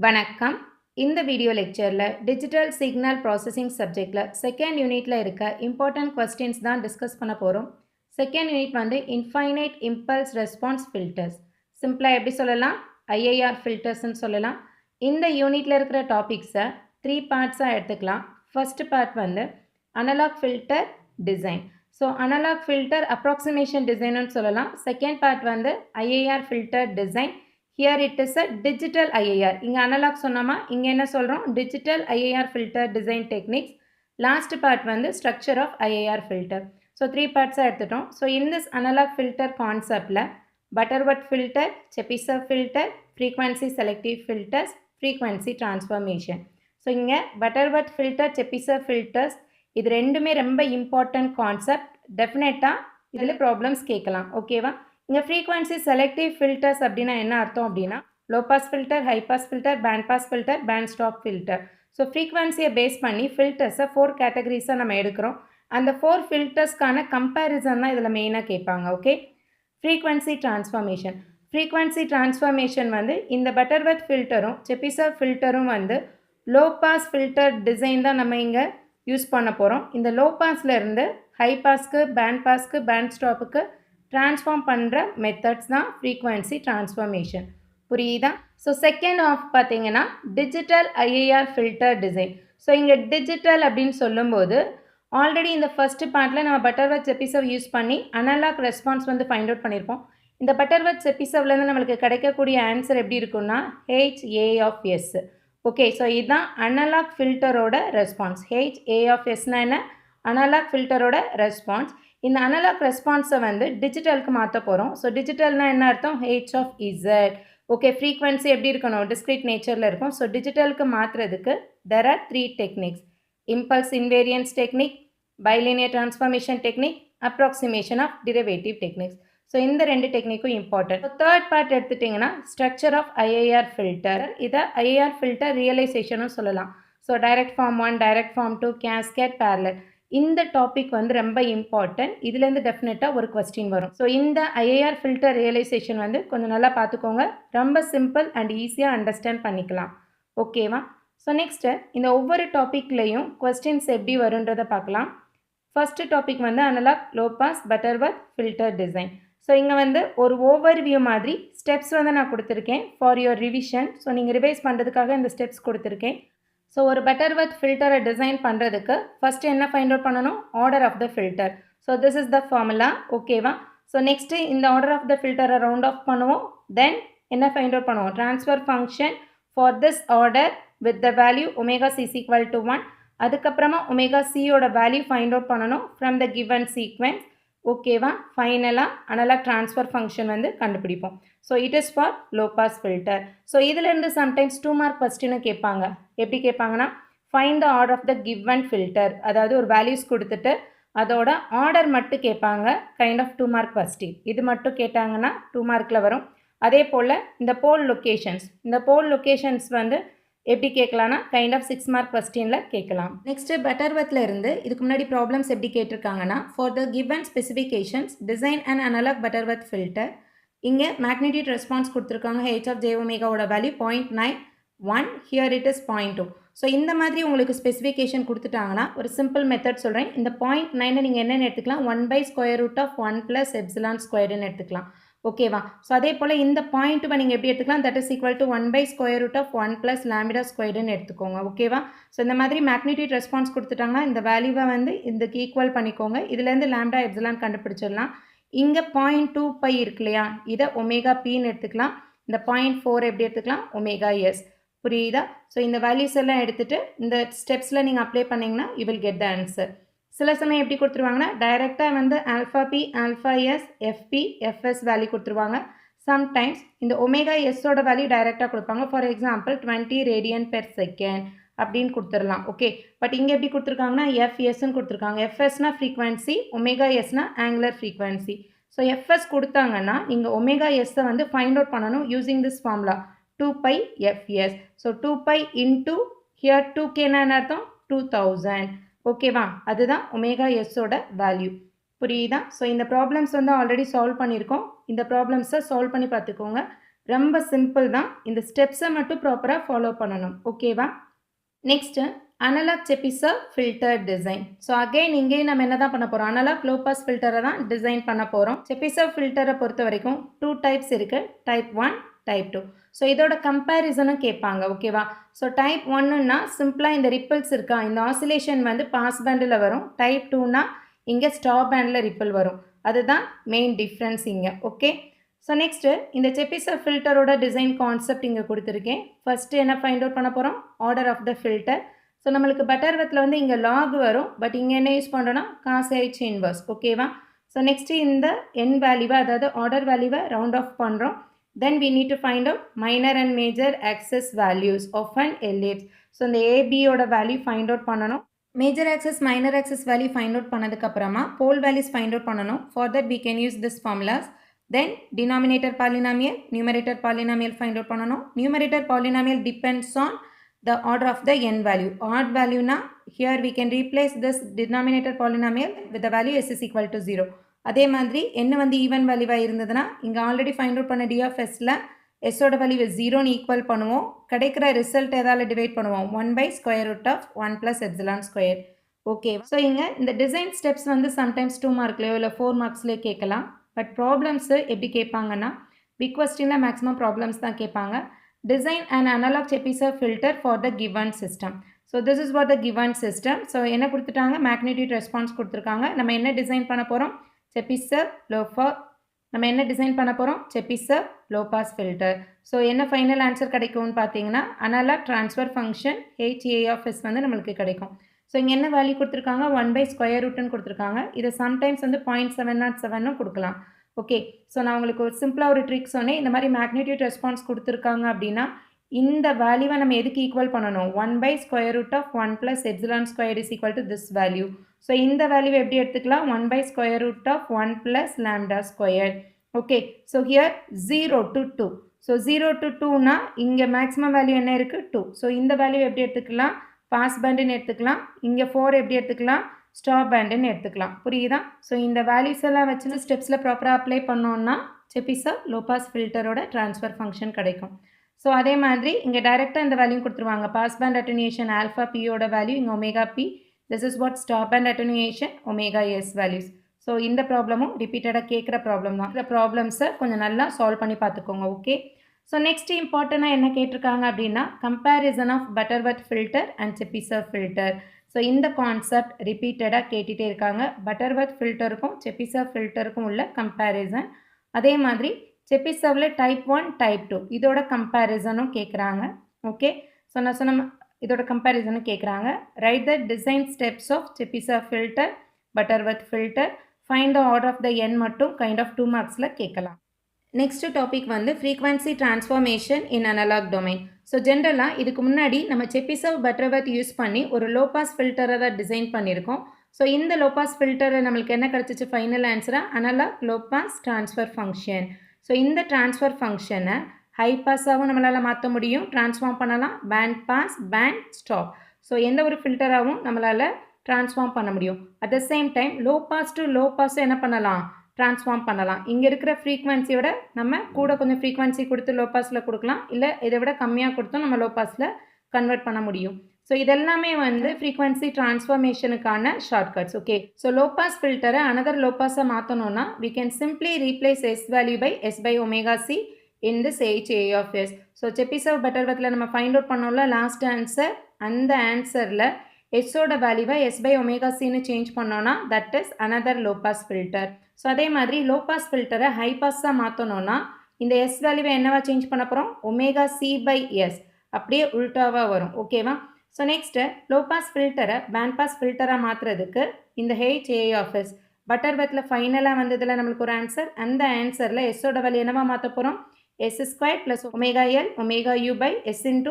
வணக்கம். இந்த video லெக்சர்ல digital signal processing சப்ஜெக்ட்ல செகண்ட் யூனிட்ல இருக்க இம்பார்ட்டன்ட் கொஸ்டின்ஸ் தான் டிஸ்கஸ் பண்ண போறோம். செகண்ட் யூனிட் வந்து இன்ஃபைனைட் இம்பல்ஸ் ரெஸ்பான்ஸ் ஃபில்டர்ஸ். சிம்பிளா எப்படி சொல்லலாம்? ஐஏஆர் ஃபில்டர்ஸ்னு சொல்லலாம். இந்த யூனிட்ல இருக்கிற டாபிக்ஸை 3 பார்ட்ஸாக எடுத்துக்கலாம். ஃபர்ஸ்ட் பார்ட் வந்து analog filter design. So analog filter approximation டிசைன்னு சொல்லலாம். செகண்ட் பார்ட் வந்து IIR filter design. Here it is a digital IAR. இங்க analog சொன்னோமா, இங்க என்ன சொல்றோம்? Digital IAR filter design techniques. Last part வந்து structure of IAR filter. So 3 parts எடுத்துட்டோம். So in this analog filter conceptல Butterworth filter, Chebyshev filter, frequency selective filters, frequency transformation. So இங்க Butterworth filter, Chebyshev filters இது ரெண்டுமே ரொம்ப important concept. Definitely இதில் problems கேட்கலாம். ஓகேவா? இங்கே ஃப்ரீக்வன்சி செலக்டிவ் ஃபில்டர்ஸ் அப்படின்னா என்ன அர்த்தம் அப்படின்னா low pass filter, high pass filter, band pass filter, band stop filter. So ஃப்ரீக்வன்சியை பேஸ் பண்ணி ஃபில்டர்ஸை 4 கேட்டகரிஸாக நம்ம எடுக்கிறோம். அந்த 4 ஃபில்டர்ஸ்க்கான கம்பேரிசன் தான் இதில் மெயினாக கேட்பாங்க. Okay, frequency transformation. Frequency transformation வந்து இந்த பட்டர்வர்த் ஃபில்டரும் செபிசெவ் ஃபில்டரும் வந்து லோ பாஸ் ஃபில்டர் டிசைன் தான் நம்ம இங்கே யூஸ் பண்ண போகிறோம். இந்த லோ பாஸ்லேருந்து ஹை பாஸ்க்கு, பேண்ட் பாஸ்க்கு, பேண்ட் ஸ்டாப்புக்கு ட்ரான்ஸ்ஃபார்ம் பண்ணுற மெத்தட்ஸ் தான் ஃப்ரீக்வன்சி ட்ரான்ஸ்ஃபார்மேஷன். புரியுதா? ஸோ செகண்ட் ஆஃப் பார்த்தீங்கன்னா digital IIR filter design. So இங்கே டிஜிட்டல் அப்படின்னு சொல்லும்போது ஆல்ரெடி இந்த ஃபஸ்ட்டு பார்ட்டில் நம்ம பட்டர்வர்த் செபிசெவ் யூஸ் பண்ணி அனலாக் ரெஸ்பான்ஸ் வந்து ஃபைண்ட் அவுட் பண்ணியிருப்போம். இந்த பட்டர்வர்த் செபிசெவ்லேருந்து நம்மளுக்கு கிடைக்கக்கூடிய ஆன்சர் எப்படி இருக்குன்னா HA of S. Okay, so இதுதான் அனலாக் ஃபில்டரோட ரெஸ்பான்ஸ். HA ஆஃப் Sனா என்ன? அனலாக் ஃபில்டரோட ரெஸ்பான்ஸ். இந்த அனலாக் ரெஸ்பான்ஸை வந்து டிஜிட்டலுக்கு மாற்ற போகிறோம். ஸோ டிஜிட்டல்னால் என்ன அர்த்தம்? H of Z. Okay, frequency எப்படி இருக்கணும்? டிஸ்க்ரீட் நேச்சரில் இருக்கும். ஸோ டிஜிட்டலுக்கு மாற்றுறதுக்கு there are 3 techniques. Impulse invariance technique, bilinear transformation technique, approximation of derivative techniques. So இந்த 2 டெக்னிக்கும் இம்பார்ட்டன்ட். தேர்ட் பார்ட் எடுத்துட்டிங்கன்னா ஸ்ட்ரக்சர் ஆஃப் ஐஏஆர் ஃபில்டர். இதை ஐஏஆர் ஃபில்டர் ரியலைசேஷனும் சொல்லலாம். So direct form 1, direct form 2, cascade, parallel. இந்த topic வந்து ரொம்ப important. இதுலேருந்து டெஃபினட்டாக ஒரு கொஸ்டின் வரும். ஸோ இந்த ஐஏஆர் ஃபில்டர் ரியலைசேஷன் வந்து கொஞ்சம் நல்லா பார்த்துக்கோங்க. ரொம்ப சிம்பிள் அண்ட் ஈஸியாக அண்டர்ஸ்டாண்ட் பண்ணிக்கலாம். ஓகேவா? ஸோ நெக்ஸ்ட்டு இந்த ஒவ்வொரு டாப்பிக்லேயும் கொஸ்டின்ஸ் எப்படி வருன்றதை பார்க்கலாம். ஃபஸ்ட்டு டாபிக் வந்து analog low pass Butterworth filter design. So இங்கே வந்து ஒரு ஓவர்வியூ மாதிரி ஸ்டெப்ஸ் வந்து நான் கொடுத்துருக்கேன் ஃபார் யுவர் ரிவிஷன். ஸோ நீங்கள் ரிவைஸ் பண்ணுறதுக்காக இந்த ஸ்டெப்ஸ் கொடுத்துருக்கேன். ஸோ ஒரு பட்டர்வர்த் ஃபில்டரை டிசைன் பண்ணுறதுக்கு ஃபஸ்ட்டு என்ன ஃபைண்ட் அவுட் பண்ணணும்? Order of the filter. So this is the formula. ஓகேவா? ஸோ நெக்ஸ்ட்டு இந்த ஆர்டர் ஆஃப் த ஃபில்டரை ரவுண்ட் ஆஃப் பண்ணுவோம். தென் என்ன ஃபைண்ட் அவுட் பண்ணுவோம்? Transfer function for this order with the value omega C equal to 1. அதுக்கப்புறமா omega சியோட value find out பண்ணணும் from the given sequence. ஓகேவா? ஃபைனலாக அனலாக் ட்ரான்ஸ்ஃபர் ஃபங்க்ஷன் வந்து கண்டுபிடிப்போம். So it is for low pass filter. So இதிலேருந்து sometimes 2 mark கொஸ்டினும் கேட்பாங்க. எப்படி கேட்பாங்கன்னா find the order of the given filter. அதாவது ஒரு வேல்யூஸ் கொடுத்துட்டு அதோட ஆர்டர் மட்டும் கேட்பாங்க. Kind of 2 mark question. இது மட்டும் கேட்டாங்கன்னா 2 மார்க்கில் வரும். அதே போல் இந்த போல் லொக்கேஷன்ஸ் வந்து எப்படி கேட்கலான்னா கைண்ட் ஆஃப் 6 மார்க் கொஸ்டினில் கேட்கலாம். நெக்ஸ்ட்டு பட்டர்வர்த்தில் இருந்து இதுக்கு முன்னாடி ப்ராப்ளம்ஸ் எப்படி கேட்டிருக்காங்கன்னா for the given specifications design and analog Butterworth filter. இங்கே மேக்னிடியூட் ரெஸ்பான்ஸ் கொடுத்துருக்காங்க. H ஆஃப் J ஒமேகாவோட value 0.91. Here it is 0.2. So இந்த மாதிரி உங்களுக்கு ஸ்பெசிஃபிகேஷன் கொடுத்துட்டாங்கன்னா ஒரு சிம்பிள் மெத்தட் சொல்கிறேன். இந்த 0.9 நீங்கள் என்னென்னு எடுத்துக்கலாம்? 1/√1 + ε² எடுத்துக்கலாம். ஓகேவா? ஸோ அதே போல் இந்த பாயிண்ட்டு நீங்கள் எப்படி எடுத்துக்கலாம்? தட் இஸ் ஈக்குவல் டு 1/√1 + λ² எடுத்துக்கோங்க. ஓகேவா? ஸோ இந்த மாதிரி மேக்னிடியூட் ரெஸ்பான்ஸ் கொடுத்துட்டாங்கன்னா இந்த வேல்யூவை வந்து இதுக்கு ஈக்குவல் பண்ணிக்கோங்க. இதுலேருந்து லாம்டா எப்சிலான் கண்டுபிடிச்சிடலாம். இங்கே 0.25 இருக்கு இல்லையா? இதை ஒமேகா பின்னு எடுத்துக்கலாம். இந்த 0.4 எப்படி எடுத்துக்கலாம்? Omega s. புரியுதா? ஸோ இந்த வேல்யூஸ் எல்லாம் எடுத்துகிட்டு இந்த ஸ்டெப்ஸில் நீங்கள் அப்ளை பண்ணிங்கன்னா you will get the answer. சில சமயம் எப்படி கொடுத்துருவாங்கன்னா டைரெக்டாக வந்து alpha p, alpha s, f p, f s value கொடுத்துருவாங்க. சம்டைம்ஸ் இந்த ஒமேகா எஸ்ஸோட வேல்யூ டைரெக்டாக கொடுப்பாங்க. ஃபார் எக்ஸாம்பிள் 20 radian/second அப்படின்னு கொடுத்துடலாம். ஓகே, பட் இங்கே எப்படி கொடுத்துருக்காங்கன்னா எஃப்எஸ்ன்னு கொடுத்துருக்காங்க. எஃப்எஸ்னா ஃப்ரீக்வன்சி, ஒமேகா எஸ்னா ஆங்குலர் ஃப்ரீக்வன்சி. ஸோ எஃப்எஸ் கொடுத்தாங்கன்னா நீங்கள் ஒமேகா எஸ்ஸை வந்து ஃபைண்ட் அவுட் பண்ணணும் using this formula 2πfs. So 2π into here 2Kனா என்ன அர்த்தம்? 2000. ஓகேவா? அதுதான் ஒமேகா எஸ்ஸோட வேல்யூ. புரியுதா? ஸோ இந்த ப்ராப்ளம்ஸ் வந்து ஆல்ரெடி சால்வ் பண்ணியிருக்கோம். இந்த ப்ராப்ளம்ஸை சால்வ் பண்ணி பார்த்துக்கோங்க. ரொம்ப சிம்பிள் தான். இந்த ஸ்டெப்ஸை மட்டும் ப்ராப்பராக ஃபாலோ பண்ணணும். ஓகேவா? Next analog Chebyshev filter design. So again இங்கேயும் நம்ம என்ன தான் பண்ண போகிறோம், அனலாக் லோ பாஸ் ஃபில்டரை தான் டிசைன் பண்ண போகிறோம். செபிசர் ஃபில்டரை பொறுத்த வரைக்கும் 2 டைப்ஸ் இருக்குது, டைப் 1 டைப் 2. ஸோ இதோட கம்பேரிசனும் கேட்பாங்க. ஓகேவா? ஸோ டைப் 1ன்னா சிம்பிளாக இந்த ரிப்பிள்ஸ் இருக்கா, இந்த ஆசிலேஷன் வந்து பாஸ் பேண்டில் வரும். டைப் 2னா இங்கே ஸ்டாப் பேண்டில் ரிப்பிள் வரும். அதுதான் மெயின் டிஃப்ரென்ஸ் இங்கே. ஓகே, ஸோ நெக்ஸ்ட்டு இந்த செபிசர் ஃபில்டரோட டிசைன் கான்செப்ட் இங்கே கொடுத்துருக்கேன். ஃபஸ்ட்டு என்ன ஃபைண்ட் அவுட் பண்ண போகிறோம், order of the filter. So நம்மளுக்கு பட்டர்வத்தில் வந்து இங்கே லாக் வரும், பட் இங்கே என்ன யூஸ் பண்ணுறோன்னா காஸ் H இன்வர்ஸ். ஓகேவா? ஸோ நெக்ஸ்ட்டு இந்த என் வேல்யூவை, அதாவது ஆர்டர் வேல்யூவை ரவுண்ட் ஆஃப் பண்ணுறோம். தென் we need to find out minor and major axis values of an ellipse. So இந்த ஏபியோட வேல்யூ ஃபைண்ட் அவுட் பண்ணணும். Major access minor access value find out பண்ணதுக்கப்புறமா போல் values find out பண்ணணும். For that we can use this formulas. Then denominator polynomial, numerator polynomial find out பண்ணணும். Numerator polynomial depends on the order of the n value. Odd value na, here we can replace this denominator polynomial with the value s is equal to 0. அதே மாதிரி n வந்து even வேல்யூவாக இருந்ததுன்னா இங்கே already find out பண்ண d of sல s ஓட வேல்யூவை 0ன்னு equal பண்ணுவோம். கிடைக்கிற ரிசல்ட் எதால் டிவைட் பண்ணுவோம், 1/√1 + epsilon square. ஓகே, ஸோ இங்கே இந்த டிசைன் ஸ்டெப்ஸ் வந்து சம்டைம்ஸ் 2 மார்க்லேயோ இல்லை 4 மார்க்ஸ்லேயோ கேட்கலாம். பட் ப்ராப்ளம்ஸு எப்படி கேட்பாங்கன்னா, பிக் கொஸ்டினில் மேக்ஸிமம் ப்ராப்ளம்ஸ் தான் கேட்பாங்க. Design and analog Chebyshev filter for the given system. So this is for the given system. So என்ன கொடுத்துட்டாங்க, மேக்னிடியூட் ரெஸ்பான்ஸ் கொடுத்துருக்காங்க. நம்ம என்ன டிசைன் பண்ண போகிறோம், செபிசர் லோ பாஸ் ஃபில்டர். ஸோ என்ன ஃபைனல் ஆன்சர் கிடைக்கும்னு பார்த்தீங்கன்னா, அனலாக் ட்ரான்ஸ்ஃபர் ஃபங்க்ஷன் HA(s) வந்து நம்மளுக்கு கிடைக்கும். ஸோ இங்கே என்ன வேல்யூ கொடுத்துருக்காங்க, 1/√ன்னு கொடுத்துருக்காங்க. இதை சம்டைம்ஸ் வந்து 0.707ன்னு கொடுக்கலாம். ஓகே, ஸோ நான் உங்களுக்கு ஒரு சிம்பிளாக ஒரு ட்ரிக் சொன்னேன். இந்த மாதிரி மேக்னிடியூட் ரெஸ்பான்ஸ் கொடுத்துருக்காங்க அப்படின்னா இந்த வேல்யூவை நம்ம எதுக்கு ஈக்குவல் பண்ணணும், 1/√1 + epsilon square is equal to this value. So இந்த வேல்யூவை எப்படி எடுத்துக்கலாம், 1/√1 + lambda square. Okay, so here 0 to 2. So 0 to 2னா இங்கே மேக்ஸிமம் வேல்யூ என்ன இருக்குது, 2. ஸோ இந்த வேல்யூ எப்படி எடுத்துக்கலாம், பாஸ் பேண்டுன்னு எடுத்துக்கலாம். இங்கே 4 எப்படி எடுத்துக்கலாம், ஸ்டாப் பேண்டுன்னு எடுத்துக்கலாம். புரியுதா? ஸோ இந்த வேல்யூஸ் எல்லாம் வச்சு ஸ்டெப்ஸில் ப்ராப்பராக அப்ளை பண்ணோன்னா செபிசர் லோ பாஸ் ஃபில்டரோட ட்ரான்ஸ்ஃபர் ஃபங்க்ஷன் கிடைக்கும். ஸோ அதே மாதிரி இங்கே டைரெக்டாக இந்த வேல்யூ கொடுத்துருவாங்க. பாஸ் பேண்ட் அட்டென்யூஷன் ஆல்ஃபா பியோட வேல்யூ இங்கே omega p. This is what stop band attenuation omega s values. So இந்த ப்ராப்ளமும் ரிப்பீட்டடாக கேட்குற ப்ராப்ளம் தான். இந்த ப்ராப்ளம்ஸை கொஞ்சம் நல்லா சால்வ் பண்ணி பார்த்துக்கோங்க. ஓகே, ஸோ நெக்ஸ்ட் இம்பார்ட்டண்ட்டாக என்ன கேட்டிருக்காங்க அப்படின்னா, comparison of Butterworth filter and Chebyshev filter. So இந்த கான்செப்ட் ரிப்பீட்டடாக கேட்டுகிட்டே இருக்காங்க. பட்டர்வர்த் ஃபில்டருக்கும் செபிசர் ஃபில்டருக்கும் உள்ள கம்பேரிசன். அதே மாதிரி செபிசரில் டைப் 1 டைப் 2 இதோட கம்பேரிசனும் கேட்குறாங்க. ஓகே, ஸோ நான் சொன்ன இதோட கம்பேரிசனும் கேட்குறாங்க. Write the design steps of Chebyshev filter, Butterworth filter, find the order of the N மட்டும் கைண்ட் ஆஃப் 2 மார்க்ஸில் கேட்கலாம். நெக்ஸ்ட் டாபிக் வந்து frequency transformation in analogue domain. So ஜென்ரலாக இதுக்கு முன்னாடி நம்ம செபிசர் பட்டர்வர்த் யூஸ் பண்ணி ஒரு லோ பாஸ் ஃபில்டரை தான் டிசைன் பண்ணியிருக்கோம். ஸோ இந்த லோ பாஸ் ஃபில்டரை நம்மளுக்கு என்ன கிடச்சிச்சு, ஃபைனல் ஆன்சராக analogue low pass transfer function. So இந்த ட்ரான்ஸ்ஃபர் ஃபங்க்ஷனை ஹை பாஸாகவும் நம்மளால் மாற்ற முடியும், ட்ரான்ஸ்ஃபார்ம் பண்ணலாம், band pass, band stop. So எந்த ஒரு ஃபில்டராகவும் நம்மளால் ட்ரான்ஸ்ஃபார்ம் பண்ண முடியும். At the same time low pass to low பாஸும் என்ன பண்ணலாம், ட்ரான்ஸ்ஃபார்ம் பண்ணலாம். இங்கே இருக்கிற ஃப்ரீக்வன்சியோட நம்ம கூட கொஞ்சம் ஃப்ரீக்வன்சி கொடுத்து லோ பாஸில் கொடுக்கலாம், இல்லை இதை விட கம்மியாக கொடுத்தும் நம்ம லோ பாஸில் கன்வெர்ட் பண்ண முடியும். ஸோ இதெல்லாமே வந்து ஃப்ரீக்வன்சி ட்ரான்ஸ்ஃபார்மேஷனுக்கான shortcuts. Okay, so low pass ஃபில்டரை அனதர் லோ பாஸை மாற்றணும்னா we can simply replace s value by s/ωc in this HA(s). So Chebyshev பட்டர்வர்த்தில் நம்ம ஃபைண்ட் அவுட் பண்ணோம்ல லாஸ்ட் ஆன்சர், அந்த ஆன்சரில் எஸ்ஸோட வேல்யூவை s/ωcன்னு சேஞ்ச் பண்ணோன்னா that is another low pass filter. So அதே மாதிரி லோ பாஸ் ஃபில்டரை ஹை பாஸாக மாற்றணும்னா இந்த எஸ் வேல்யூவை என்னவா சேஞ்ச் பண்ண போகிறோம், ωc/s, அப்படியே உல்டாவாக வரும். ஓகேவா? ஸோ நெக்ஸ்ட்டு லோ பாஸ் ஃபில்டரை பேண்ட் பாஸ் ஃபில்டராக மாற்றுறதுக்கு இந்த HA(s) பட்டர்வர்த்தில் ஃபைனலாக வந்ததில் நம்மளுக்கு ஒரு ஆன்சர், அந்த ஆன்சரில் எஸ்ஸோட வேல்யூ என்னவா மாற்ற போகிறோம், s² + ωL ωu/s ×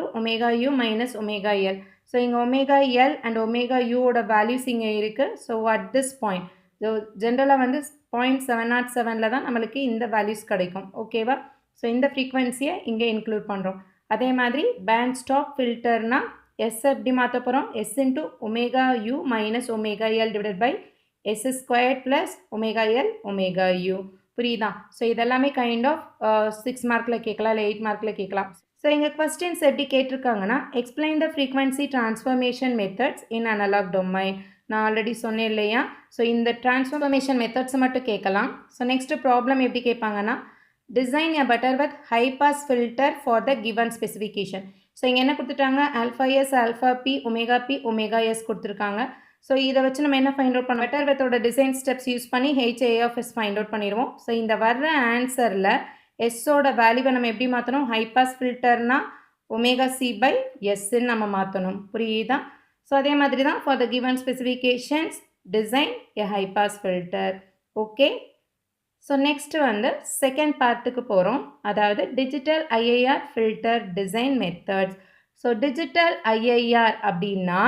ωu - ωL. So இங்கே ωL அண்ட் ωuவோட வேல்யூஸ் இங்கே இருக்குது. So at this point so ஜென்ரலாக வந்து 0.707 தான் நம்மளுக்கு இந்த வேல்யூஸ் கிடைக்கும். ஓகேவா? ஸோ இந்த ஃப்ரீக்வன்சியை இங்கே இன்க்ளூட் பண்ணுறோம். அதே மாதிரி பேண்ட் ஸ்டாப் ஃபில்டர்னா எஸ் எப்படி மாற்ற போகிறோம், s × ωu - ωL / s² + ωL ωu. புரியுதா? ஸோ இதெல்லாமே கைண்ட் ஆஃப் 6 மார்க்கில் கேட்கலாம் இல்லை 8 மார்க்கில் கேட்கலாம். ஸோ இங்கே கொஸ்டின்ஸ் எப்படி கேட்டிருக்காங்கன்னா explain the frequency transformation methods in analogue domain. நான் ஆல்ரெடி சொன்னேன் இல்லையா? ஸோ இந்த டிரான்ஸ்ஃபர்மேஷன் மெத்தட்ஸ் மட்டும் கேட்கலாம். ஸோ நெக்ஸ்ட்டு ப்ராப்ளம் எப்படி கேட்பாங்கன்னா design a Butterworth high pass filter for the given specification. So இங்கே என்ன கொடுத்துட்டாங்க? Alpha S alpha P omega S கொடுத்துருக்காங்க. ஸோ இதை வச்சு நம்ம என்ன ஃபைண்ட் அவுட் பண்ணோம்? பட்டர்வர்த்தோட டிசைன் ஸ்டெப்ஸ் யூஸ் பண்ணி HA of S find out பண்ணிடுவோம். ஸோ இந்த வர்ற ஆன்சரில் எஸ்ஸோட வேல்யூவை நம்ம எப்படி மாற்றணும்? ஹை பாஸ் ஃபில்டர்னா ஒமேகா சி பை எஸ்ன்னு நம்ம மாற்றணும். புரியுதா? ஸோ அதே மாதிரி தான் for the given specifications design a high pass filter. Okay, so next வந்து செகண்ட் பார்ட்டுக்கு போகிறோம். அதாவது digital IIR filter design methods. So digital IIR அப்படின்னா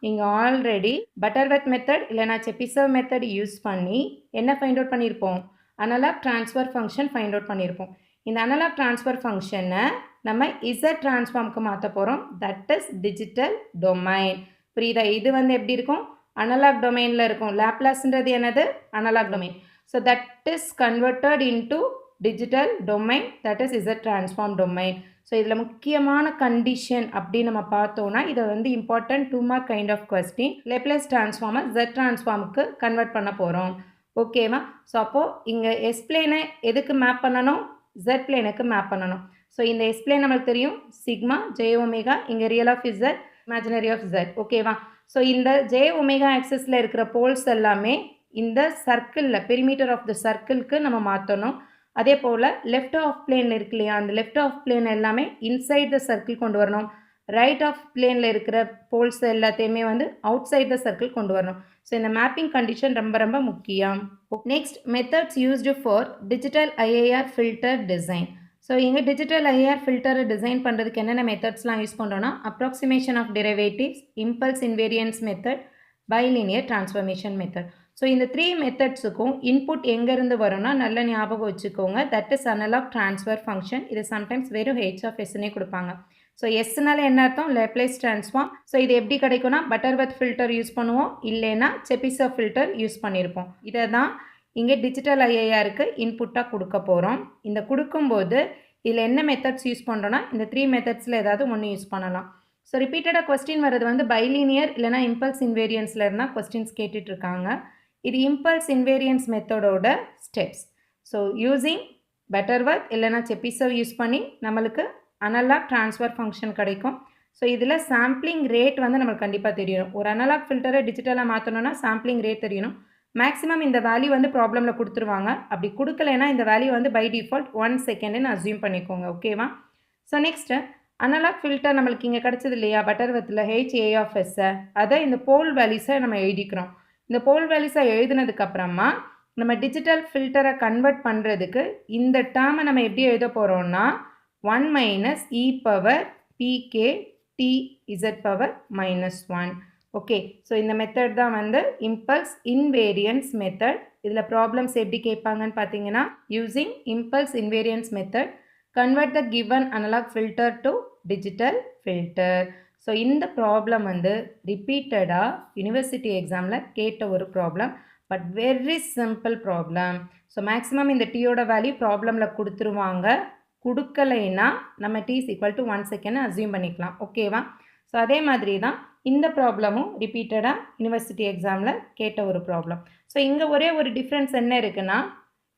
இங்கே ஆல்ரெடி பட்டர்வர்த் மெத்தட் இல்லைனா செபிசர்வ் மெத்தட் யூஸ் பண்ணி என்ன ஃபைண்ட் அவுட் பண்ணியிருப்போம்? Analog transfer function find out பண்ணியிருப்போம். இந்த அனலாக் ட்ரான்ஸ்ஃபர் ஃபங்க்ஷனை நம்ம இசட் ட்ரான்ஸ்ஃபார்முக்கு மாற்ற போகிறோம். That is digital domain. புரியுதா? இது வந்து எப்படி இருக்கும்? அனலாக் டொமைனில் இருக்கும். லாப்லாஸ்ன்றது என்னது? Analog domain. So that is converted into digital domain, that is Z transform domain. So இதில் முக்கியமான கண்டிஷன் அப்படி நம்ம பார்த்தோன்னா இதை வந்து important 2 mark kind of question. Laplace ட்ரான்ஸ்ஃபார்மை Z ட்ரான்ஸ்ஃபார்முக்கு கன்வெர்ட் பண்ண போகிறோம். ஓகேவா? ஸோ அப்போது இங்கே எஸ் பிளேனை எதுக்கு மேப் பண்ணணும்? Z பிளேனுக்கு மேப் பண்ணணும். ஸோ இந்த எஸ் பிளேன் நம்மளுக்கு தெரியும் சிக்மா ஜே ஒமேகா, இங்கே real of Z, imaginary of Z. ஓகேவா? ஸோ இந்த ஜே ஒமேகா ஆக்சஸில் இருக்கிற போல்ஸ் எல்லாமே இந்த சர்க்கிளில் பெரிமீட்டர் ஆஃப் த சர்க்கிளுக்கு நம்ம மாற்றணும். அதே போல் லெஃப்ட் ஆஃப் பிளேன் இருக்கு இல்லையா? அந்த லெஃப்ட் ஆஃப் பிளேன் எல்லாமே இன்சைட் த சர்க்கிள் கொண்டு வரணும். ரைட் ஆஃப் பிளேனில் இருக்கிற போல்ஸ் எல்லாத்தையுமே வந்து அவுட் சைட் த சர்க்கிள் கொண்டு வரணும். ஸோ இந்த மேப்பிங் கண்டிஷன் ரொம்ப ரொம்ப முக்கியம். Next methods used for digital IIR filter design. So இங்கே டிஜிட்டல் ஐஏஆர் ஃபில்டரை டிசைன் பண்ணுறதுக்கு என்னென்ன மெத்தட்ஸ்லாம் யூஸ் பண்ணுறோன்னா approximation of derivatives, impulse invariance method, bilinear transformation method. So இந்த 3 மெத்தட்ஸுக்கும் இன்புட் எங்கேருந்து வரும்னா நல்ல ஞாபகம் வச்சுக்கோங்க. That is analog transfer function. இது சம்டைம்ஸ் வெறும் ஹெச் ஆஃப் எஸ்னே கொடுப்பாங்க. ஸோ எஸ்னால என்ன அர்த்தம்? Laplace transform. ஸோ இது எப்படி கிடைக்கும்னா பட்டர்வர்த் ஃபில்டர் யூஸ் பண்ணுவோம், இல்லைன்னா செபிசர்வ் ஃபில்டர் யூஸ் பண்ணியிருப்போம். இதை தான் இங்கே டிஜிட்டல் ஐஏஆருக்கு இன்புட்டாக கொடுக்க போகிறோம். இந்த கொடுக்கும்போது இதில் என்ன மெத்தட்ஸ் யூஸ் பண்ணுறோன்னா இந்த 3 மெத்தட்ஸில் ஏதாவது ஒன்று யூஸ் பண்ணலாம். ஸோ ரிப்பீட்டடாக கொஸ்டின் வர்றது வந்து பைலீனியர் இல்லைனா இம்பல்ஸ் இன்வேரியன்ஸில் இருந்தால் கொஸ்டின்ஸ் கேட்டுட்ருக்காங்க. இது இம்பல்ஸ் இன்வேரியன்ஸ் மெத்தடோட ஸ்டெப்ஸ். ஸோ யூஸிங் பட்டர்வர்த் இல்லைனா செபிசர்வ் யூஸ் பண்ணி நம்மளுக்கு அனலாக் ட்ரான்ஸ்ஃபர் ஃபங்க்ஷன் கிடைக்கும். ஸோ இதில் சாம்பிளிங் ரேட் வந்து நம்மளுக்கு கண்டிப்பாக தெரியணும். ஒரு அனலாக் ஃபில்டரை டிஜிட்டலாக மாற்றணும்னா சாம்பிளிங் ரேட் தெரியணும். மேக்ஸிமம் இந்த வேல்யூ வந்து ப்ராப்ளமில் கொடுத்துருவாங்க. அப்படி கொடுக்கலைன்னா இந்த வேல்யூ வந்து பை டிஃபால்ட் 1 செகண்டுன்னு அஸ்யூம் பண்ணிக்கோங்க. ஓகேவா? ஸோ நெக்ஸ்ட்டு அனலாக் ஃபில்டர் நம்மளுக்கு இங்கே கிடச்சது இல்லையா? பட்டர்வர்த்தில் ஹெச்ஏ ஆஃப் எஸ்ஸை அதை இந்த போல் வேல்யூஸை நம்ம எழுதிக்கிறோம். இந்த போல் வேல்யூஸை எழுதினதுக்கப்புறமா நம்ம டிஜிட்டல் ஃபில்டரை கன்வெர்ட் பண்ணுறதுக்கு இந்த டேர்மை நம்ம எப்படி எழுத போகிறோம்னா 1 minus E power PK T Z power -1. Okay, so இந்த மெத்தட் தான் வந்து இம்பல்ஸ் இன்வேரியன்ஸ் மெத்தட். இதில் ப்ராப்ளம்ஸ் எப்படி கேட்பாங்கன்னு பார்த்தீங்கன்னா using impulse invariance method convert the given analogue filter to digital filter. So இந்த ப்ராப்ளம் வந்து ரிப்பீட்டடாக யூனிவர்சிட்டி எக்ஸாமில் கேட்ட ஒரு problem, but very simple problem. So maximum இந்த டீயோட வேல்யூ ப்ராப்ளமில் கொடுத்துருவாங்க. கொடுக்கலைன்னா நம்ம T equal to 1 second assume பண்ணிக்கலாம். ஓகேவா? ஸோ அதே மாதிரி தான் இந்த ப்ராப்ளமும் ரிப்பீட்டடாக யூனிவர்சிட்டி எக்ஸாமில் கேட்ட ஒரு ப்ராப்ளம். ஸோ இங்கே ஒரே ஒரு டிஃப்ரென்ஸ் என்ன இருக்குன்னா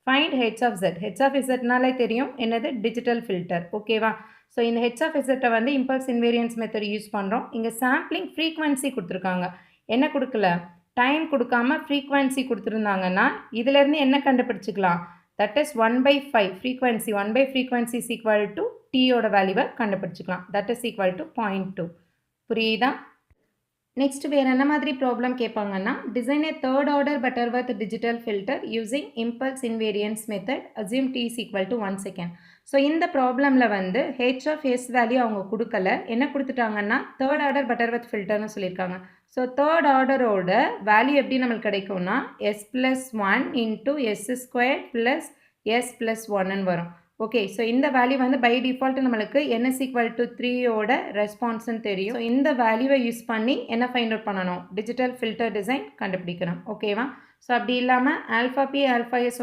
find H of Z. H of இசட்னாலே தெரியும் என்னது? Digital filter. ஓகேவா? ஸோ இந்த ஹெச் ஆஃப் இசட்டை வந்து இம்பல்ஸ் இன்வேரியன்ஸ் மெத்தட் யூஸ் பண்ணுறோம். இங்கே சாம்பிளிங் ஃப்ரீக்வன்சி கொடுத்துருக்காங்க. என்ன கொடுக்கல? டைம் கொடுக்காம ஃப்ரீக்வன்சி கொடுத்துருந்தாங்கன்னா இதிலேருந்து என்ன கண்டுபிடிச்சிக்கலாம்? That is 1/5 frequency. 1/frequency is equal to டீயோட வேல்யூவை கண்டுபிடிச்சிக்கலாம். That is equal to 0.2. புரியுதா? நெக்ஸ்ட் வேறு என்ன மாதிரி ப்ராப்ளம் கேட்பாங்கன்னா design a third order Butterworth digital filter using impulse invariance method assume T is equal to 1 second. So இந்த ப்ராப்ளமில் வந்து ஹெச் ஆஃப் எஸ் வேல்யூ அவங்க கொடுக்கல. என்ன கொடுத்துட்டாங்கன்னா தேர்ட் ஆர்டர் பட்டர்வர்த் ஃபில்டர்னு சொல்லியிருக்காங்க. ஸோ தேர்ட் ஆர்டரோட வேல்யூ எப்படி நம்மளுக்கு கிடைக்கும்னா s+1 இன்ட்டு s² ப்ளஸ் s+1ன்னு வரும். ஓகே, ஸோ இந்த வேல்யூ வந்து பை டிஃபால்ட் நம்மளுக்கு n is equal to 3யோட ரெஸ்பான்ஸ்ன்னு தெரியும். ஸோ இந்த வேல்யூவை யூஸ் பண்ணி என்ன ஃபைண்ட் அவுட் பண்ணணும்? டிஜிட்டல் ஃபில்டர் டிசைன் கண்டுபிடிக்கணும். ஓகேவா? ஸோ அப்படி இல்லாமல் alpha p alpha s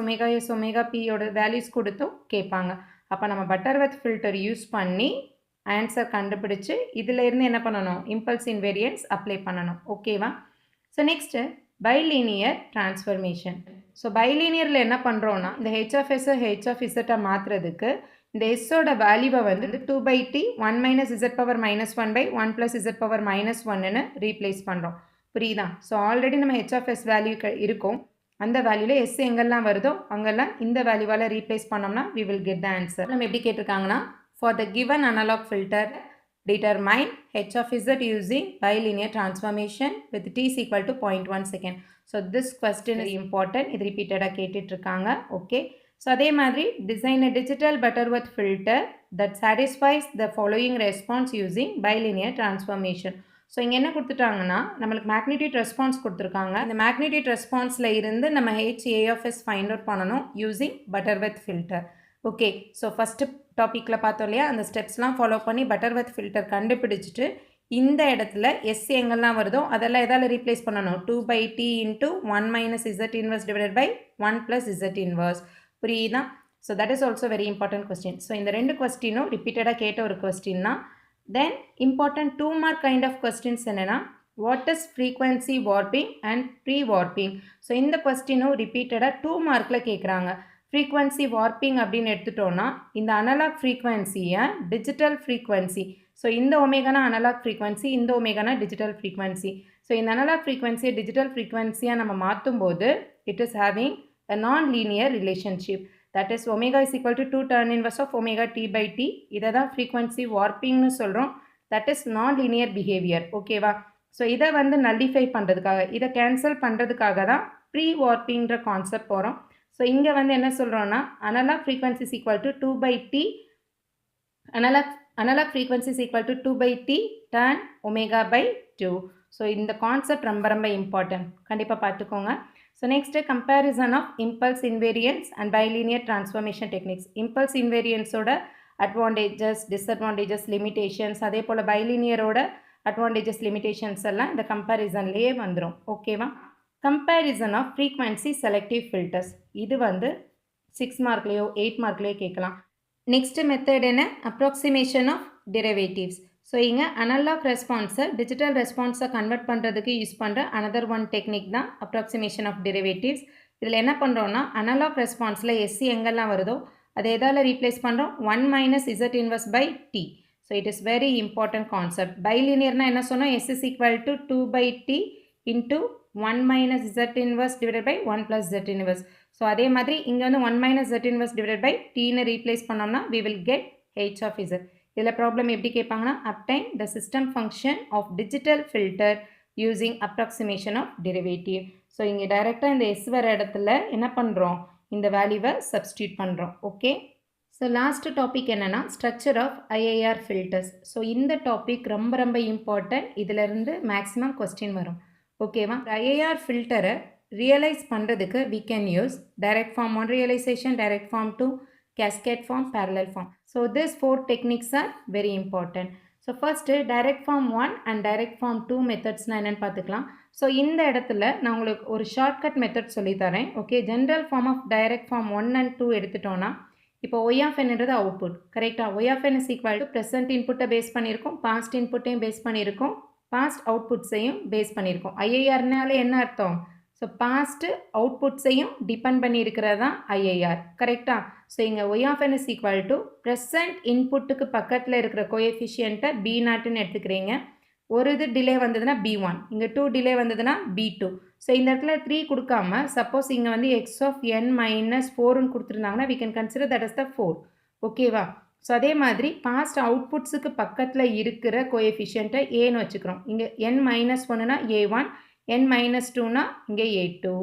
omega பியோட வேல்யூஸ் கொடுத்தும் கேட்பாங்க. அப்போ நம்ம பட்டர்வர்த் ஃபில்டர் யூஸ் பண்ணி ஆன்சர் கண்டுபிடிச்சு இதில் இருந்து என்ன பண்ணணும், இம்பல்ஸ் இன்வேரியன்ஸ் அப்ளை பண்ணணும். ஓகேவா? So next bilinear transformation. So பைலீனியரில் என்ன பண்ணுறோன்னா இந்த ஹெச் ஆஃப் எஸ்ஸை ஹெச் ஆஃப் இசட்டை மாற்றுறதுக்கு இந்த எஸ்ஸோட வேல்யூவை வந்து 2/t 1 - z பவர் -1 by 1 + z பவர் -1ன்னு ரீப்ளேஸ் பண்ணுறோம். புரியுதா? ஸோ ஆல்ரெடி நம்ம ஹெச் ஆஃப் எஸ் வேல்யூ இருக்கும். அந்த வேல்யூவில் எஸ் எங்கெல்லாம் வருதோ அங்கெல்லாம் இந்த வேல்யூவால் ரீப்ளேஸ் பண்ணோம்னா we will get the answer. நம்ம எப்படி கேட்டிருக்காங்கன்னா for the given analog filter determine h of z using bilinear transformation with t is equal to 0.1 second. So this question is important. இது ரிப்பீட்டடாக கேட்டுட்ருக்காங்க. ஓகே, ஸோ அதே மாதிரி design a digital Butterworth filter that satisfies the following response using bilinear transformation. So இங்கே என்ன கொடுத்துட்டாங்கன்னா நம்மளுக்கு magnitude response கொடுத்துருக்காங்க. இந்த magnitude ரெஸ்பான்ஸில் இருந்து நம்ம HA of S find out பண்ணணும் using Butterworth filter. Okay, so first டாப்பிக்கில் பார்த்தோம் இல்லையா, அந்த ஸ்டெப்ஸ்லாம் ஃபாலோ பண்ணி பட்டர்வர்த் ஃபில்டர் கண்டுபிடிச்சிட்டு இந்த இடத்துல எஸ் எங்கெல்லாம் வருதோ அதெல்லாம் எதால் ரீப்ளேஸ் பண்ணணும், 2/t × 1 - z inverse divided by 1 + z inverse. புரியுதா? So that is also very important question. So இந்த ரெண்டு கொஸ்டினும் ரிப்பீட்டடாக கேட்ட ஒரு கொஸ்டின் தான். Then important 2 mark kind of questions என்னன்னா what is frequency warping and pre-warping. So இந்த கொஸ்டினும் ரிப்பீட்டடாக 2 மார்க்கில் கேட்குறாங்க. ஃப்ரீக்வன்சி வார்ப்பிங் அப்படின்னு எடுத்துட்டோன்னா இந்த அனலாக் ஃப்ரீக்வன்சியை டிஜிட்டல் ஃப்ரீக்வன்சி, ஸோ இந்த ஒமேகானா அனலாக் ஃப்ரீக்வன்சி, இந்த ஒமேகானா டிஜிட்டல் ஃப்ரீக்வன்சி. ஸோ இந்த அனலாக் ஃப்ரீக்வன்சியை டிஜிட்டல் ஃப்ரீக்வன்சியாக நம்ம மாற்றும் போது it is having a non-linear relationship. That is omega is equal to 2 tan inverse of omega t/t. இதை தான் frequency warpingனு சொல்கிறோம். That is non-linear behavior. ஓகேவா? ஸோ இதை வந்து நல்லிஃபை பண்ணுறதுக்காக, இதை கேன்சல் பண்ணுறதுக்காக தான் ப்ரீ வார்ப்பிங்கிற கான்செப்ட் போகிறோம். ஸோ இங்கே வந்து என்ன சொல்கிறோன்னா analogue frequency is equal to 2/t, analogue frequency is equal to 2/t tan omega/2. So இந்த கான்செப்ட் ரொம்ப ரொம்ப இம்பார்ட்டன்ட், கண்டிப்பாக பார்த்துக்கோங்க. So next comparison of impulse invariance and bilinear transformation techniques. Impulse invariance oda advantages, disadvantages, limitations, அதே போல bilinear oda advantages, limitations எல்லாம் இந்த comparisonலயே வந்துரும். ஓகேவா? Comparison of frequency selective filters. இது வந்து 6 மார்க்லயோ 8 மார்க்லயோ கேட்கலாம். Next method என்ன? Approximation of derivatives. ஸோ இங்கே அனலாக் ரெஸ்பான்ஸை டிஜிட்டல் ரெஸ்பான்ஸை கன்வெர்ட் பண்ணுறதுக்கு யூஸ் பண்ணுற அனதர் ஒன் டெக்னிக் தான் அப்ராக்சிமேஷன் ஆஃப் டெரிவேட்டிவ்ஸ். இதில் என்ன பண்ணுறோன்னா அனலாக் ரெஸ்பான்ஸில் எஸ்சி எங்கெல்லாம் வருதோ அதை எதால் ரீப்ளேஸ் பண்ணுறோம், 1 - z inverse by t. So it is very important concept. பைலினியர்னால் என்ன சொன்னோம், s is equal to 2/t × 1 - z inverse divided by 1 + z inverse. So அதே மாதிரி இங்கே வந்து 1 - z inverse divided by tன்னு ரீப்ளேஸ் பண்ணோம்னா we will get h of z. இதில் ப்ராப்ளம் எப்படி கேட்பாங்கன்னா obtain the system function of digital filter using approximation of derivative. So இங்கே டைரெக்டாக இந்த எஸ் வர இடத்துல என்ன பண்ணுறோம், இந்த வேல்யூவை சப்ஸ்டியூட் பண்ணுறோம். ஓகே, ஸோ லாஸ்ட் டாபிக் என்னென்னா structure of IIR filters. So இந்த டாபிக் ரொம்ப ரொம்ப இம்பார்ட்டன்ட், இதிலிருந்து மேக்ஸிமம் கொஸ்டின் வரும். ஓகேவா? ஐஏஆர் ஃபில்டரை ரியலைஸ் பண்ணுறதுக்கு we can use direct form 1 realization, direct form 2, cascade form, parallel form. So these 4 techniques are very important. So first direct form 1 and direct form 2 methods நான் என்னன்னு பார்த்துக்கலாம். So இந்த இடத்துல நான் உங்களுக்கு ஒரு ஷார்ட்கட் மெத்தட் சொல்லித்தரேன். Okay, general form of direct form 1 and 2 எடுத்துட்டோன்னா இப்போ ஒய் ஆஃப் என்னன்றது அவுட்புட். கரெக்டாக? Y of N is equal to present இன்புட்டை பேஸ் பண்ணியிருக்கோம், பாஸ்ட் இன்புட்டையும் பேஸ் பண்ணியிருக்கோம், பாஸ்ட் அவுட்புட்ஸையும் பேஸ் பண்ணியிருக்கோம். ஐஏஆர்னாலே என்ன அர்த்தம்? ஸோ பாஸ்ட்டு அவுட்புட்ஸையும் டிபெண்ட் பண்ணி இருக்கிறது தான் ஐஏஆர். கரெக்டாக? ஸோ இங்கே Y of N is equal to present இன்புட்டுக்கு பக்கத்தில் இருக்கிற கோஎஃபிஷியன்ட்டை B0ன்னு எடுத்துக்கிறீங்க. ஒரு இது டிலே வந்ததுன்னா B1, இங்கே 2 டிலே வந்ததுன்னா B2. ஸோ இந்த இடத்துல 3 கொடுக்காம சப்போஸ் இங்கே வந்து x of n - 4ன்னு கொடுத்துருந்தாங்கன்னா we can consider that as the 4. ஓகேவா? ஸோ அதே மாதிரி பாஸ்ட் அவுட்புட்ஸுக்கு பக்கத்தில் இருக்கிற கோஎஃபிஷியன்ட்டை ஏன்னு வச்சுக்கிறோம். இங்கே n - 1னா A1, n - 2னா இங்கே A2.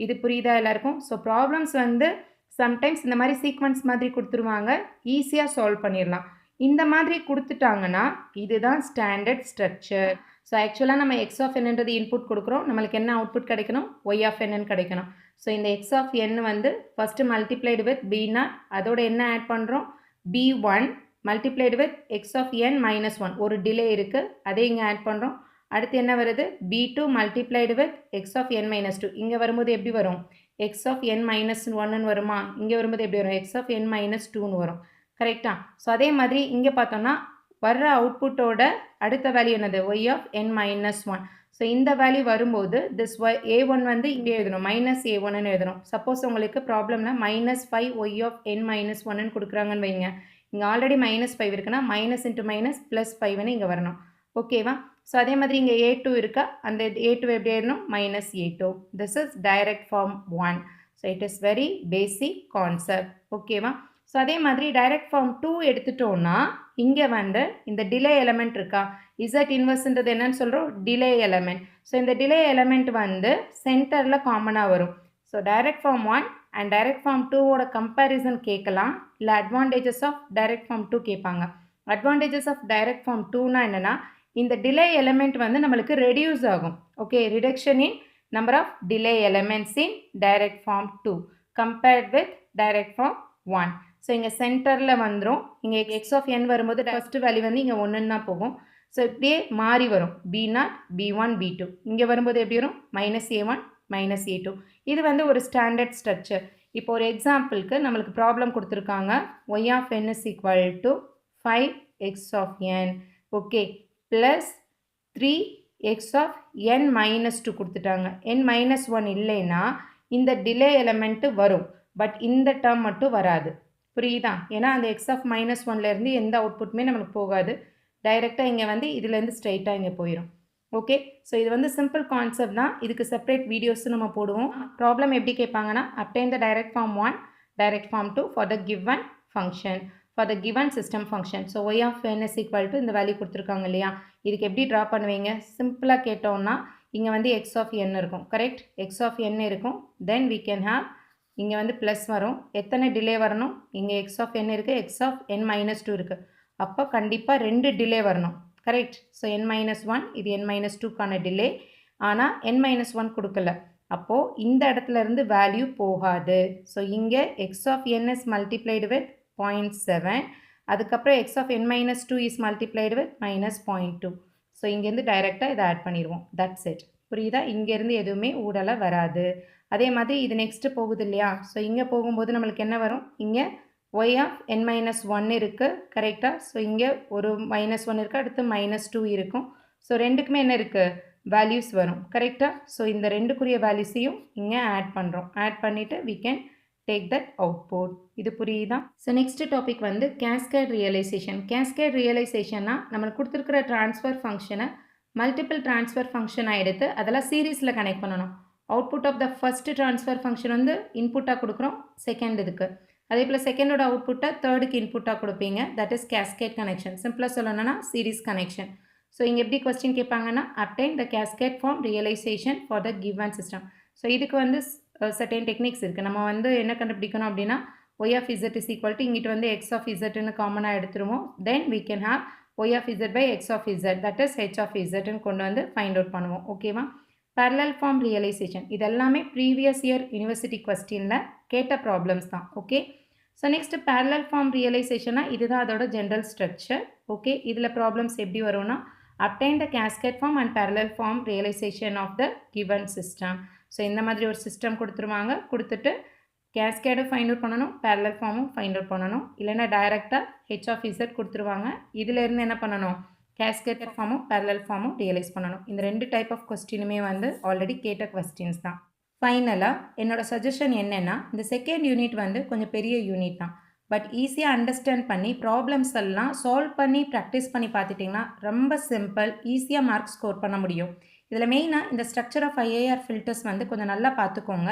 இது புரியுதா எல்லாருக்கும்? ஸோ ப்ராப்ளம்ஸ் வந்து சம்டைம்ஸ் இந்த மாதிரி சீக்வன்ஸ் மாதிரி கொடுத்துருவாங்க, ஈஸியாக சால்வ் பண்ணிடலாம். இந்த மாதிரி கொடுத்துட்டாங்கன்னா இதுதான் ஸ்டாண்டர்ட் ஸ்ட்ரக்சர். ஸோ ஆக்சுவலாக நம்ம எக்ஸ் ஆஃப் என்னன்றது இன்புட் கொடுக்குறோம், நம்மளுக்கு என்ன அவுட்புட் கிடைக்கணும், ஒய் ஆஃப் என்னன்னு கிடைக்கணும். ஸோ இந்த எக்ஸ் ஆஃப் என் வந்து ஃபஸ்ட்டு மல்டிப்ளைடு வித் B0, அதோட என்ன ஆட் பண்ணுறோம், B1 multiplied with x of n - 1, ஒரு டிலே இருக்குது, அதே இங்கே ஆட் பண்ணுறோம். அடுத்து என்ன வருது b2 multiplied with x of N minus two. இங்கே வரும்போது எப்படி வரும் எக்ஸ் ஆஃப் என் மைனஸ் ஒன்னு வருமா, இங்கே வரும்போது எப்படி வரும் எக்ஸ் ஆஃப் என் மைனஸ் டூன்னு வரும். கரெக்டா? ஸோ அதே மாதிரி இங்கே பார்த்தோம்னா வர்ற அவுட்புட்டோட அடுத்த வேல்யூ என்னது Y of N minus one. So இந்த வேல்யூ வரும்போது திஸ் a1 வந்து இங்கே எழுதணும் மைனஸ் a1ன்னு எழுதணும். சப்போஸ் உங்களுக்கு ப்ராப்ளமில் minus five Y of N minus ஒன்னு கொடுக்குறாங்கன்னு வைங்க, இங்கே ஆல்ரெடி மைனஸ் ஃபைவ் இருக்குன்னா மைனஸ் இன்ட்டு மைனஸ் ப்ளஸ் ஃபைவ்னு இங்கே வரணும். ஓகேவா? ஸோ அதே மாதிரி இங்கே a2 இருக்கா, அந்த a2 எப்படி எழுதணும் minus a2. This is direct form 1. So it is very basic concept. ஓகேவா? ஸோ அதே மாதிரி டைரக்ட் ஃபார்ம் 2 எடுத்துட்டோன்னா இங்கே வந்து இந்த டிலே எலமெண்ட் இருக்கா, இசட் இன்வெர்ஸ்ன்றது என்னன்னு சொல்கிறோம் டிலே எலமெண்ட். ஸோ இந்த டிலே எலமெண்ட் வந்து சென்டரில் காமனாக வரும். So direct form 1 and direct form 2ஓட கம்பேரிசன் கேட்கலாம், இல்லை அட்வான்டேஜஸ் ஆஃப் டைரக்ட் ஃபார்ம் 2 கேட்பாங்க. அட்வான்டேஜஸ் ஆஃப் டைரக்ட் ஃபார்ம் 2னா என்னென்னா இந்த டிலே எலமெண்ட் வந்து நம்மளுக்கு ரெடியூஸ் ஆகும். Okay, reduction in number of delay elements in direct form 2 compared with direct form 1. So இங்கே சென்டரில் வந்துடும். இங்கே எக்ஸ் ஆஃப் என் வரும்போது ஃபஸ்ட்டு வேல்யூ வந்து இங்கே ஒன்றுன்னு தான் போகும். ஸோ இப்படியே மாறி வரும் b0 b1 b2. இங்கே வரும்போது எப்படி வரும் மைனஸ் a1 மைனஸ் a2. இது வந்து ஒரு ஸ்டாண்டர்ட் ஸ்ட்ரக்சர். இப்போ ஒரு எக்ஸாம்பிளுக்கு நம்மளுக்கு ப்ராப்ளம் கொடுத்துருக்காங்க y of n is equal to 5x of n okay plus 3x of n minus 2 கொடுத்துட்டாங்க. n மைனஸ் 1 இல்லைன்னா இந்த டிலே எலமெண்ட்டு வரும், பட் இந்த டேர்ம் மட்டும் வராது. புரியுதா? ஏன்னா அந்த எக்ஸ் ஆஃப் மைனஸ் ஒன்லேருந்து எந்த அவுட்புட்டுமே நம்மளுக்கு போகாது, டைரெக்டாக இங்கே வந்து இதுலேருந்து ஸ்ட்ரைட்டாக இங்கே போயிடும். ஓகே, ஸோ இது வந்து சிம்பிள் கான்செப்ட் தான். இதுக்கு செப்பரேட் வீடியோஸும் நம்ம போடுவோம். ப்ராப்ளம் எப்படி கேட்பாங்கன்னா obtain the direct form 1 direct form 2 for the given function for the given system function. So Y of n is equal to இந்த வேல்யூ கொடுத்துருக்காங்க இல்லையா, இதுக்கு எப்படி ட்ரா பண்ணுவீங்க, சிம்பிளாக கேட்டோம்னா இங்கே வந்து எக்ஸ் ஆஃப் n இருக்கும். கரெக்ட், எக்ஸ் ஆஃப் n இருக்கும். தென் we can have இங்கே வந்து ப்ளஸ் வரும். எத்தனை டிலே வரணும், இங்கே எக்ஸ் ஆஃப் n இருக்குது, எக்ஸ் ஆஃப் n மைனஸ் 2 இருக்குது. அப்போ கண்டிப்பாக 2 டிலே வரணும். கரெக்ட், ஸோ n மைனஸ் 1 இது n மைனஸ் 2க்கான டிலே. ஆனால் n மைனஸ் 1 கொடுக்கல, அப்போது இந்த இடத்துல இருந்து வேல்யூ போகாது. ஸோ இங்கே x of n is multiplied with 0.7, அதுக்கப்புறம் x of n minus 2 is multiplied with minus 0.2. So இங்கேருந்து டைரெக்டாக இதை ஆட் பண்ணிடுவோம். That's it. புரியுதா? இங்கேருந்து எதுவுமே ஊடலை வராது. அதே மாதிரி இது நெக்ஸ்ட்டு போகுது இல்லையா, ஸோ இங்கே போகும்போது நம்மளுக்கு என்ன வரும், இங்கே ஒய் ஆஃப் n மைனஸ் 1 இருக்குது. கரெக்டாக? ஸோ இங்கே ஒரு மைனஸ் 1 இருக்குது, அடுத்து மைனஸ் 2 இருக்கும். ஸோ ரெண்டுக்குமே என்ன இருக்குது வேல்யூஸ் வரும். கரெக்டாக? ஸோ இந்த ரெண்டுக்குரிய வேல்யூஸையும் இங்கே ஆட் பண்ணுறோம். ஆட் பண்ணிவிட்டு we can take that output. இது புரியுதா? ஸோ நெக்ஸ்ட் டாபிக் வந்து கேஸ்கேட் ரியலைசேஷன். கேஸ்கேட் ரியலைசேஷன்னா நம்மளுக்கு கொடுத்துருக்கிற ட்ரான்ஸ்ஃபர் ஃபங்க்ஷனை மல்டிபிள் ட்ரான்ஸ்ஃபர் ஃபங்க்ஷனாக எடுத்து அதெல்லாம் சீரீஸில் கனெக்ட் பண்ணணும். Output of the first transfer function வந்து இன்புட்டாக கொடுக்குறோம் செகண்ட் இதுக்கு, அதே போல் செகண்டோட அவுட்புட்டை தேர்டுக்கு இன்புட்டாக கொடுப்பீங்க. That is cascade connection. சிம்பிளாக சொல்லணும்னா சீரீஸ் கனெக்ஷன். ஸோ இங்கே எப்படி கொஸ்டின் கேட்பாங்கன்னா obtain the cascade form realisation for the given system. So இதுக்கு வந்து சர்டன் டெக்னிக்ஸ் இருக்குது. நம்ம வந்து என்ன கண்டுபிடிக்கணும் அப்படின்னா Y of Z is equal to இங்கிட்டு வந்து எக்ஸ் ஆஃப் இசட்னு காமனாக எடுத்துருவோம். Then we can have Y of Z by X of Z that is H of இசட்னு கொண்டு வந்து ஃபைண்ட் அவுட் பண்ணுவோம். ஓகேவா? parallel form realization இது எல்லாமே ப்ரீவியஸ் இயர் யூனிவர்சிட்டி கொஸ்டினில் கேட்ட ப்ராப்ளம்ஸ் தான். Okay, so next parallel form realizationனா இதுதான் அதோட ஜென்ரல் ஸ்ட்ரக்சர். ஓகே, இதில் ப்ராப்ளம்ஸ் எப்படி வரும்னா obtain the cascade form and parallel form realization of the given system. So இந்த மாதிரி ஒரு சிஸ்டம் கொடுத்துருவாங்க, கொடுத்துட்டு கேஸ்கேடும் ஃபைண்ட் அவுட் பண்ணணும், parallel ஃபார்மும் ஃபைண்ட் அவுட் பண்ணணும். இல்லைன்னா டைரெக்டாக ஹெச் ஆஃப் இசட் கொடுத்துருவாங்க, இதிலேருந்து என்ன பண்ணணும் கேஸ்கேட் ஃபார்மும் parallel ஃபார்மும் ரியலைஸ் பண்ணணும். இந்த ரெண்டு டைப் ஆஃப் கொஸ்டினுமே வந்து ஆல்ரெடி கேட்ட கொஸ்டின்ஸ் தான். ஃபைனலாக என்னோட சஜஷன் என்னென்னா இந்த செகண்ட் யூனிட் வந்து கொஞ்சம் பெரிய யூனிட் தான், பட் ஈஸியாக அண்டர்ஸ்டாண்ட் பண்ணி ப்ராப்ளம்ஸ் எல்லாம் சால்வ் பண்ணி ப்ராக்டிஸ் பண்ணி பார்த்துட்டிங்கன்னா ரொம்ப சிம்பிள், ஈஸியாக மார்க் ஸ்கோர் பண்ண முடியும். இதில் மெயினாக இந்த ஸ்ட்ரக்சர் ஆஃப் ஐஏஆர் ஃபில்டர்ஸ் வந்து கொஞ்சம் நல்லா பார்த்துக்கோங்க.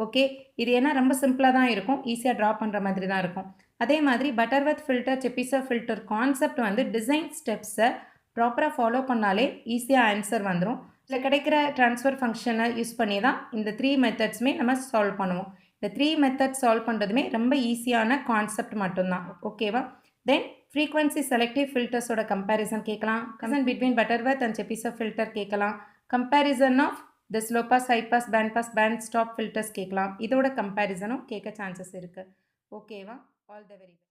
ஓகே, இது ஏன்னா ரொம்ப சிம்பிளாக தான் இருக்கும், ஈஸியாக ட்ரா பண்ணுற மாதிரி தான் இருக்கும். அதே மாதிரி பட்டர்வர்த் ஃபில்டர், செபிசர் ஃபில்டர் கான்செப்ட் வந்து டிசைன் ஸ்டெப்ஸை ப்ராப்பராக ஃபாலோ பண்ணாலே ஈஸியாக ஆன்சர் வந்துடும். இதில் கிடைக்கிற ட்ரான்ஸ்ஃபர் ஃபங்க்ஷனை யூஸ் பண்ணி தான் இந்த 3 மெத்தட்ஸுமே நம்ம சால்வ் பண்ணுவோம். இந்த 3 மெத்தட்ஸ் சால்வ் பண்ணுறதுமே ரொம்ப ஈஸியான கான்செப்ட் மட்டும்தான். ஓகேவா? தென் ஃப்ரீக்வன்சி செலக்டிவ் ஃபில்டர்ஸோட கம்பேரிசன் கேட்கலாம், comparison between Butterworth and Chebyshev filter கேட்கலாம், comparison of the slow pass, high pass, band stop filters கேட்கலாம். இதோட கம்பேரிசனும் கேட்க சான்சஸ் இருக்குது. ஓகேவா? All the very best.